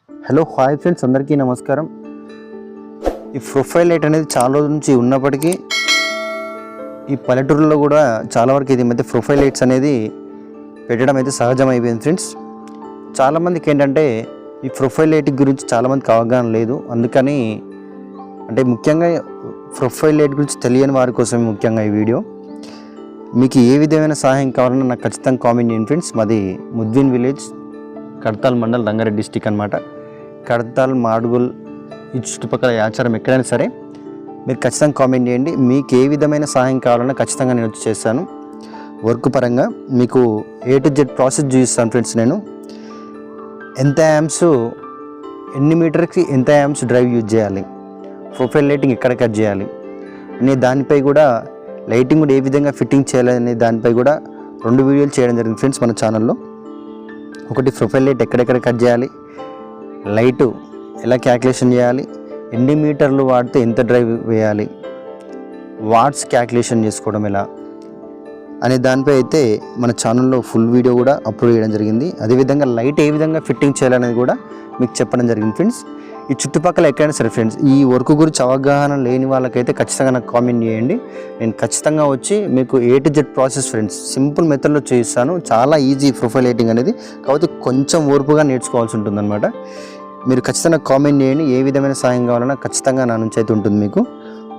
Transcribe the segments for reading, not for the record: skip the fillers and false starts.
Hello hi friends, అందరికీ నమస్కారం. ఈ ప్రొఫైల్ లైట్ అనేది చాలా రోజుల నుంచి ఉన్నప్పటికీ ఈ పల్లెటూరులో కూడా చాలా వరకు ఇది మధ్య ప్రొఫైల్ లైట్స్ అనేది పెట్టడం అయితే సహజమైపోయింది ఫ్రెండ్స్. చాలామందికి ఏంటంటే ఈ ప్రొఫైల్ లైట్ గురించి చాలామందికి అవగాహన లేదు. అందుకని అంటే ముఖ్యంగా ప్రొఫైల్ లైట్ గురించి తెలియని వారి కోసం ముఖ్యంగా ఈ వీడియో. మీకు ఏ విధమైన సహాయం కావాలన్నా నాకు ఖచ్చితంగా కామెంట్ చేయండి ఫ్రెండ్స్. మాది ముద్విన్ విలేజ్, కడతాల్ మండల్, రంగారెడ్డి డిస్టిక్ అనమాట. కడతాల్, మాడుగుల్, ఈ చుట్టుపక్కల ఆచారం ఎక్కడైనా సరే మీరు ఖచ్చితంగా కామెంట్ చేయండి. మీకు ఏ విధమైన సహాయం కావాలన్నా ఖచ్చితంగా నేను వచ్చి చేస్తాను. వర్క్ పరంగా మీకు A to Z ప్రాసెస్ చూపిస్తాను ఫ్రెండ్స్. నేను ఎంత యాంప్స్, ఎన్ని మీటర్కి ఎంత యాంప్స్ డ్రైవ్ యూజ్ చేయాలి, ప్రొఫైల్ లైటింగ్ ఎక్కడ కట్ చేయాలి అనే దానిపై కూడా, లైటింగ్ కూడా ఏ విధంగా ఫిట్టింగ్ చేయాలి అనే దానిపై కూడా 2 వీడియోలు చేయడం జరిగింది ఫ్రెండ్స్ మన ఛానల్లో. ఒకటి ప్రొఫైల్ లైట్ ఎక్కడెక్కడ కట్ చేయాలి, లైటు ఎలా క్యాల్కులేషన్ చేయాలి, ఎన్ని మీటర్లు వాడితే ఎంత డ్రైవ్ వేయాలి, వాట్స్ క్యాల్కులేషన్ చేసుకోవడం ఎలా అనే దానిపై అయితే మన ఛానల్లో ఫుల్ వీడియో కూడా అప్లోడ్ చేయడం జరిగింది. అదేవిధంగా లైట్ ఏ విధంగా ఫిట్టింగ్ చేయాలనేది కూడా మీకు చెప్పడం జరిగింది ఫ్రెండ్స్. ఈ చుట్టుపక్కల ఎక్కడైనా సరే ఫ్రెండ్స్, ఈ వర్క్ గురించి అవగాహన లేని వాళ్ళకైతే ఖచ్చితంగా నాకు కామెంట్ చేయండి. నేను ఖచ్చితంగా వచ్చి మీకు A to Z process friends simple మెథడ్లో చేయిస్తాను. చాలా ఈజీ ప్రొఫైల్ లైటింగ్ అనేది, కాకపోతే కొంచెం ఓర్పుగా నేర్చుకోవాల్సి ఉంటుందన్నమాట. మీరు ఖచ్చితంగా కామెంట్ చేయండి. ఏ విధమైన సహాయం కావాలన్నా ఖచ్చితంగా నా నుంచి అయితే ఉంటుంది. మీకు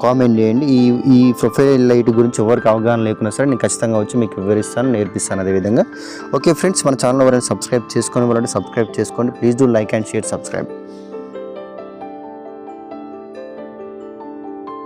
కామెంట్ చేయండి. ఈ ప్రొఫైల్ లైట్ గురించి ఎవరికి అవగాహన లేకున్నా సరే నేను ఖచ్చితంగా వచ్చి మీకు వివరిస్తాను, నేర్పిస్తాను అదేవిధంగా. ఓకే ఫ్రెండ్స్, మన ఛానల్ ఎవరైనా సబ్స్క్రైబ్ చేసుకొని వాళ్ళంటే సబ్స్క్రైబ్ చేసుకోండి. Please do like and share, subscribe.